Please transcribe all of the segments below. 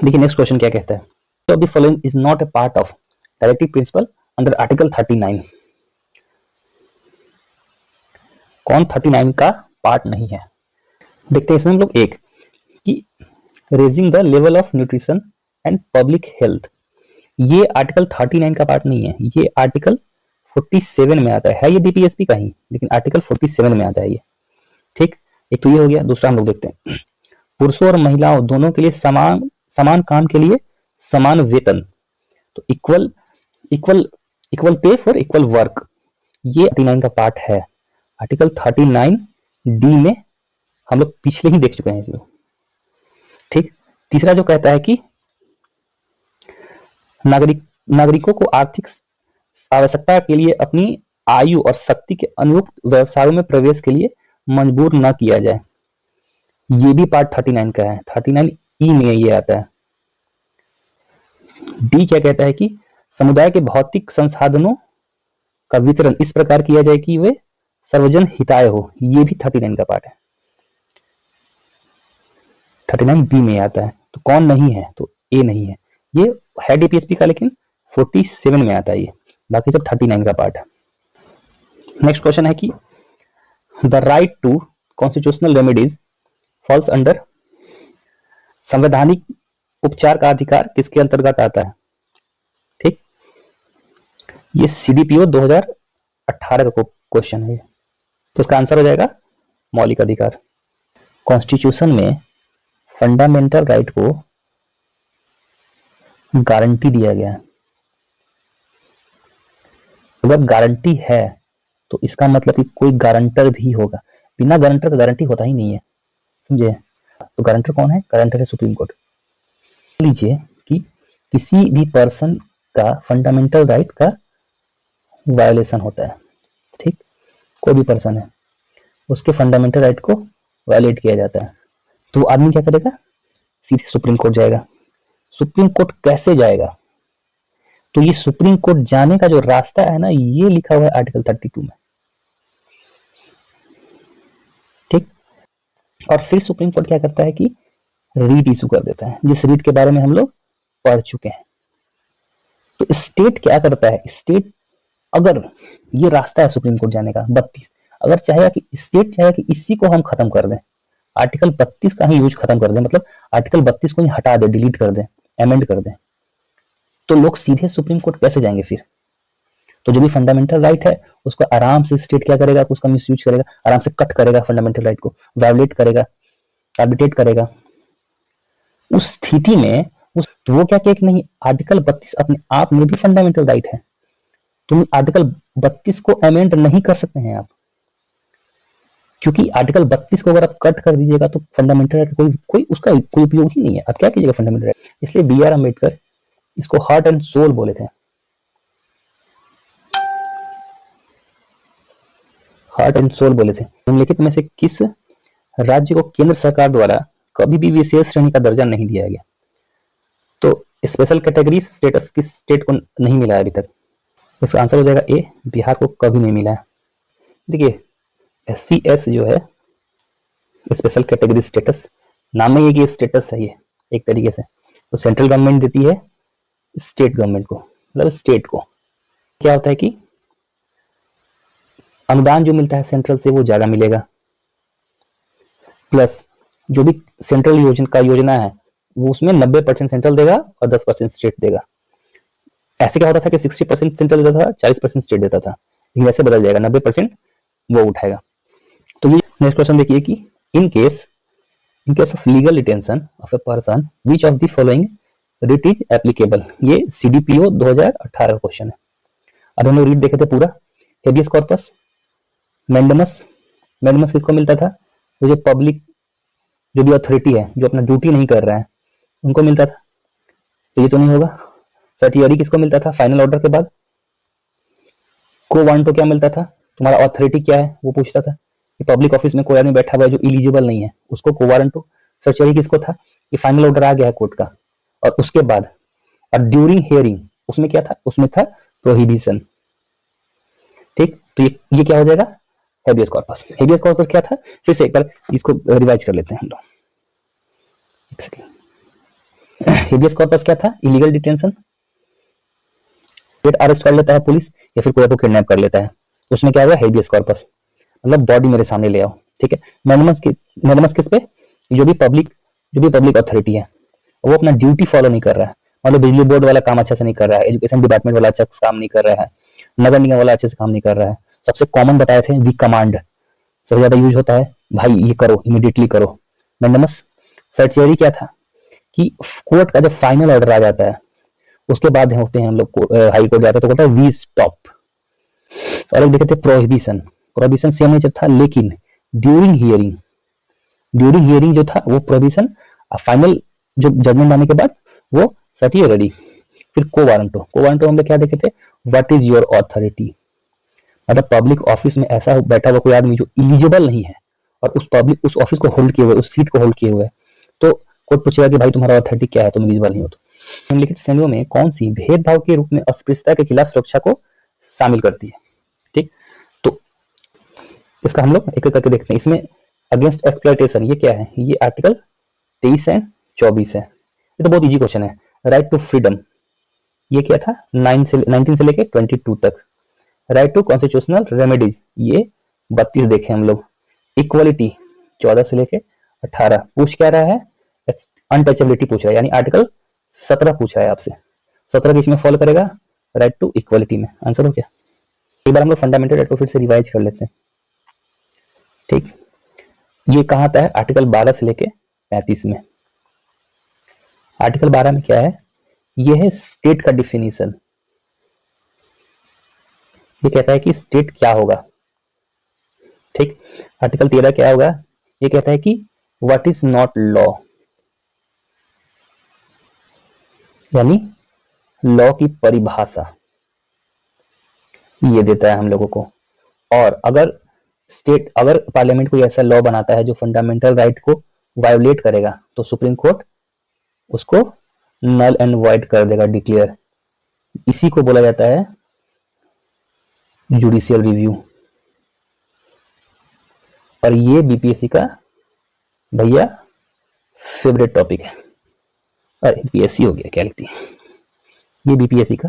देखिए next question क्या कहता है, of the following is not a part of directive principle under article 39। कौन 39 का पार्ट नहीं है? देखते हैं इसमें हम लोग एक कि raising the level of nutrition and public health, ये आर्टिकल 39 का पार्ट नहीं है, ये आर्टिकल 47 में आता है ये डीपीएसपी का ही, लेकिन आर्टिकल 47 में आता है ये। ठीक, एक तो ये हो गया। दूसरा हम लोग देखते हैं, पुरुषों और महिलाओं दोनों के लिए समान समान काम के लिए समान वेतन, तो equal equal equal pay for equal work, ये 39 का पार्ट है। आर्टिकल 39 डी में हम लोग पिछले ही देख चुके हैं इसको। ठीक, तीसरा जो कहता है कि नागरिकों को आर्थिक आवश्यकता के लिए अपनी आयु और शक्ति के अनुरूप व्यवसायों में प्रवेश के लिए मजबूर न किया जाए, ये भी पार्ट 39 का है। 39 ई में ये आता है। डी क्या कहता है कि समुदाय के भौतिक संसाधनों का वितरण इस प्रकार किया जाए कि वे सर्वजन हिताय हो, ये भी 39 का पार्ट है। 39 बी में आता है। तो कौन नहीं है? तो ए नहीं है, ये है डीपीएसपी का, लेकिन 47 में आता है ये, बाकी सब 39 का पार्ट है। नेक्स्ट क्वेश्चन है कि the right to constitutional remedies falls under, संवैधानिक उपचार का अधिकार किसके अंतर्गत आता है? ठीक, ये सीडीपीओ 2018 का क्वेश्चन है, तो इसका आंसर हो जाएगा मौलिक अधिकार। कॉन्स्टिट्यूशन में फंडामेंटल राइट को गारंटी दिया गया है। अगर गारंटी है तो इसका मतलब कि कोई गारंटर भी होगा, बिना गारंटर का गारंटी होता ही नहीं है, समझे? तो गारंटर कौन है? गारंटर है सुप्रीम कोर्ट। लीजिए कि किसी भी पर्सन का फंडामेंटल राइट का वायलेशन होता है, ठीक, कोई भी पर्सन है, उसके फंडामेंटल राइट को वायलेट किया जाता है, तो आदमी क्या करेगा? सीधे सुप्रीम कोर्ट जाएगा। सुप्रीम कोर्ट कैसे जाएगा? तो ये सुप्रीम कोर्ट जाने का जो रास्ता है ना, ये लिखा हुआ है आर्टिकल 32 में। ठीक, और फिर सुप्रीम कोर्ट क्या करता है कि रीट इशू कर देता है, जिस रीट के बारे में हम लोग पढ़ चुके हैं। तो स्टेट क्या करता है? स्टेट अगर ये रास्ता है सुप्रीम कोर्ट जाने का 32, अगर चाहेगा कि स्टेट चाहेगा कि इसी को हम खत्म कर दें, आर्टिकल 32 का ही यूज खत्म कर दें, मतलब आर्टिकल 32 को ही हटा दे, डिलीट कर दें, अमेंड कर दें, तो लोग सीधे सुप्रीम कोर्ट कैसे जाएंगे फिर? तो जो भी फंडामेंटल राइट है उसको आराम से स्टेट क्या करेगा? उसका मिसयूज करेगा, आराम से कट करेगा, फंडामेंटल राइट को वायोलेट करेगा, आर्बिट्रेट करेगा। उस स्थिति में तो वो क्या कहे कि नहीं, आर्टिकल 32 अपने आप में भी फंडामेंटल राइट है, तुम आर्टिकल 32 को अमेंड नहीं कर सकते हैं आप, क्योंकि आर्टिकल 32 को अगर आप कट कर दीजिएगा तो फंडामेंटल राइट कोई उसका कोई उपयोग ही नहीं है। आप क्या कीजिएगा फंडामेंटल राइट? इसलिए बी.आर. अम्बेडकर इसको हार्ट एंड सोल बोले थे। हार्ट एंड सोल बोले थे। निम्नलिखित में से किस राज्य को केंद्र सरकार द्वारा कभी भी विशेष श्रेणी का दर्जा नहीं दिया गया? तो स्पेशल कैटेगरी स्टेटस किस स्टेट को नहीं मिला है अभी तक? इसका आंसर हो जाएगा ए, बिहार को कभी नहीं मिला है। देखिए SC/S जो है स्पेशल कैटेगरी स्टेटस, नाम में ये स्टेटस है, ये एक तरीके से तो सेंट्रल गवर्नमेंट देती है स्टेट गवर्नमेंट को, मतलब स्टेट को। क्या होता है कि अनुदान जो मिलता है सेंट्रल से वो ज्यादा मिलेगा, प्लस जो भी सेंट्रल योजना है वो उसमें 90% सेंट्रल देगा और 10% स्टेट देगा। ऐसे क्या होता था कि 60% सेंट्रल देता था, 40% स्टेट देता था, लेकिन ऐसे बदल जाएगा, 90% वो उठाएगा। तो ये नेक्स्ट क्वेश्चन देखिए कि in case of legal detention of a person which of the following writ is applicable, ये सीडीपीओ 2018 का क्वेश्चन है। अब हम लोग रीट देखे थे पूरा। हेबियस कॉर्पस, मैंडेमस किसको मिलता था? तो जो पब्लिक जो भी अथॉरिटी है जो अपना ड्यूटी नहीं कर रहा है उनको मिलता था, तो ये तो नहीं होगा। सर्टियरी किसको मिलता था? फाइनल ऑर्डर के बाद। को वारंटो क्या मिलता था? तुम्हारा अथॉरिटी क्या है वो पूछता था कि पब्लिक ऑफिस में कोई आदमी बैठा हुआ है जो इलिजिबल नहीं है, उसको को वारंटो। सर्टियरी किसको था? कि फाइनल ऑर्डर आ गया है कोर्ट का, और उसके बाद और ड्यूरिंग हियरिंग उसमें क्या था? उसमें था प्रोहिबिशन। ठीक, तो ये क्या हो जाएगा? Habeas corpus. हेबियस कॉर्पस क्या था? फिर से एक बार इसको रिवाइज कर लेते हैं हम लोग, एक सेकेंड। हेबियस कॉर्पस क्या था? इलीगल डिटेंशन, फिर अरेस्ट कर लेता है पुलिस या फिर कोई आपको किडनैप कर लेता है, उसमें क्या हुआ? हेबियस कॉर्पस, मतलब बॉडी मेरे सामने ले आओ, ठीक है। मैग्नमस किस पे? जो भी पब्लिक अथॉरिटी है वो अपना ड्यूटी फॉलो नहीं कर रहा है, मतलब बिजली बोर्ड वाला काम अच्छा से नहीं कर रहा है, एजुकेशन डिपार्टमेंट वाला अच्छा से काम नहीं कर रहा है, नगर निगम वाला अच्छे से काम नहीं कर रहा है। सबसे कॉमन बताए थे वी कमांड, सबसे ज्यादा यूज होता है, भाई ये करो, इमीडिएटली करो। मैग्नमस सर्टियरी क्या था कि कोर्ट का जब फाइनल ऑर्डर आ जाता है उसके बाद होते हैं हम लोग हाई कोर्ट जाता है तो बोलता है वी स्टॉप। और एक देखे थे प्रोहिबिशन, प्रोहिबिशन सेम नेचर था, लेकिन ड्यूरिंग हियरिंग जो था वो प्रोहिबिशन, फाइनल जो जजमेंट आने के बाद वो सर्टियरी। फिर को वारंटो हम लोग क्या देखे थे? व्हाट इज योर ऑथोरिटी, मतलब पब्लिक ऑफिस में ऐसा बैठा हुआ कोई आदमी जो इलिजिबल नहीं है और उस ऑफिस को होल्ड किए हुए, उस सीट को होल्ड किए हुए, तो कोर्ट पूछेगा कि भाई तुम्हारा अथॉरिटी क्या है, तुम एलिजिबल नहीं हो। तो निम्नलिखित श्रेणियों में कौन सी भेदभाव के रूप में अस्पृश्यता के खिलाफ सुरक्षा को शामिल करती है? ठीक, तो इसका हम लोग एक एक करके देखते हैं। इसमें अगेंस्ट एक्सप्लॉयटेशन ये क्या है? ये आर्टिकल 23 है, 24 है। ये तो बहुत इजी क्वेश्चन है। राइट टू फ्रीडम ये क्या था? 19 से लेके 22 तक। राइट टू कॉन्स्टिट्यूशनल रेमेडीज ये 32 देखे हम लोग। इक्वलिटी 14 से लेके 18। पूछ क्या रहा है? अनटचेबिलिटी पूछ रहा है, यानी आर्टिकल 17 पूछ रहा है आपसे। 17 किस में फॉलो करेगा? राइट टू इक्वलिटी में। आंसर हो क्या? एक बार हम लोग फंडामेंटल राइट को फिर से रिवाइज कर लेते हैं। ठीक, ये कहाँ आता है? आर्टिकल 12 से लेके 35 में। आर्टिकल 12 में क्या है? ये है स्टेट का डिफिनीशन। ये कहता है कि स्टेट क्या होगा। ठीक, आर्टिकल 13 क्या होगा? ये कहता है कि व्हाट इज नॉट लॉ, यानी लॉ की परिभाषा ये देता है हम लोगों को। और अगर पार्लियामेंट कोई ऐसा लॉ बनाता है जो फंडामेंटल राइट को वायोलेट करेगा तो सुप्रीम कोर्ट उसको नल एंड वॉइड कर देगा, डिक्लेयर। इसी को बोला जाता है जुडिशियल रिव्यू। और ये बीपीएससी का भैया फेवरेट टॉपिक है। अरे बीपीएससी हो गया, क्या लिखती है? ये बीपीएससी का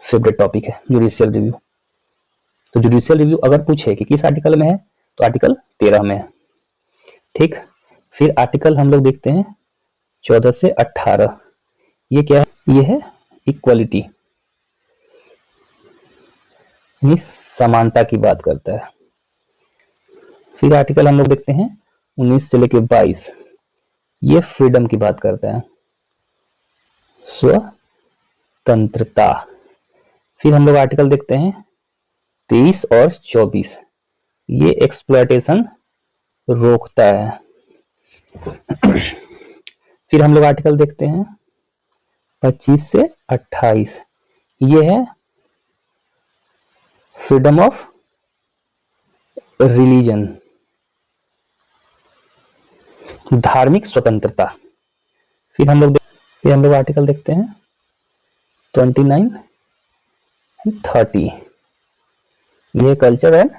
फेवरेट टॉपिक है जुडिशियल रिव्यू। तो जुडिशियल रिव्यू अगर पूछे कि किस आर्टिकल में है तो आर्टिकल 13 में है। ठीक, फिर आर्टिकल हम लोग देखते हैं 14 से 18। ये क्या है? ये है इक्वलिटी, यानी समानता की बात करता है। फिर आर्टिकल हम लोग देखते हैं 19 से लेकर 22। ये फ्रीडम की बात करता है, स्वतंत्रता। फिर हम लोग आर्टिकल देखते हैं 23 और 24। ये एक्सप्लॉयटेशन रोकता है। फिर हम लोग आर्टिकल देखते हैं 25 से 28। ये है फ्रीडम ऑफ रिलीजन, धार्मिक स्वतंत्रता। फिर हम लोग आर्टिकल देखते हैं 29 एंड 30। ये कल्चर एंड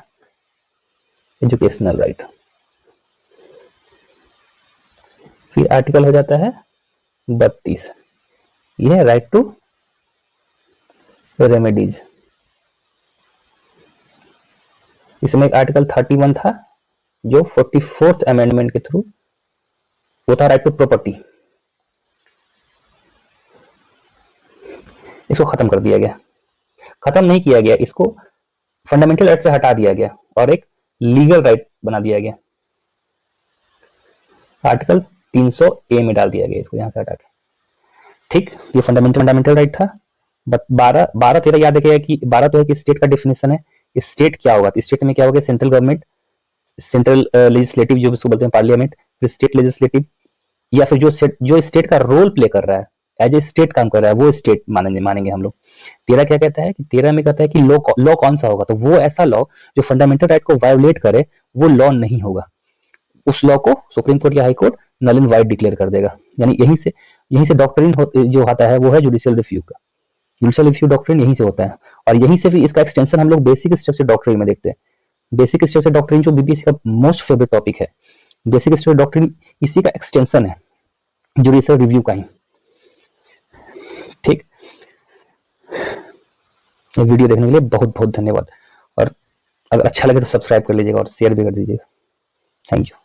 एजुकेशनल राइट। फिर आर्टिकल हो जाता है 32। यह है राइट टू रेमेडीज। इसमें एक आर्टिकल 31 था जो 44th अमेंडमेंट के थ्रू वो था राइट टू प्रॉपर्टी। इसको खत्म कर दिया गया, खत्म नहीं किया गया, इसको फंडामेंटल राइट से हटा दिया गया और एक लीगल राइट बना दिया गया। आर्टिकल 300A में डाल दिया गया इसको, यहां से हटा के। ठीक, ये फंडामेंटल राइट था। 12-13 याद रखिएगा कि 12 तो है कि स्टेट का डेफिनेशन है। स्टेट क्या होगा? तो स्टेट में क्या होगा? सेंट्रल गवर्नमेंट, सेंट्रल लेजिस्लेटिव जो इसको बोलते हैं पार्लियामेंट, फिर स्टेट लेजिस्लेटिव, या फिर जो स्टेट का रोल प्ले कर रहा है, एज ए स्टेट काम कर रहा है, वो स्टेट मानेंगे हम लोग। 13 क्या कहता है कि 13 में कहता है कि लॉ कौन सा होगा? तो वो ऐसा लॉ जो फंडामेंटल राइट को वायोलेट करे वो लॉ नहीं होगा। उस लॉ को सुप्रीम कोर्ट या high court null and void declare कर देगा। यानी यहीं से डॉक्ट्रिन जो आता है वो है जुडिशियल रिव्यू का। जुडिशियल रिव्यू डॉक्ट्रिन यहीं से होता है और यहीं से फिर इसका एक्सटेंशन हम लोग बेसिक स्ट्रक्चर डॉक्ट्रिन में देखते हैं। बेसिक स्ट्रक्चर डॉक्ट्रिन जो बीपीएससी का मोस्ट फेवरेट टॉपिक है। बेसिक स्ट्रक्चर डॉक्ट्रिन इसी का एक्सटेंशन है जुडिशियल रिव्यू का ही। ठीक, ये वीडियो देखने के लिए बहुत बहुत धन्यवाद, और अगर अच्छा लगे तो सब्सक्राइब कर लीजिएगा और शेयर भी कर दीजिएगा। Thank you.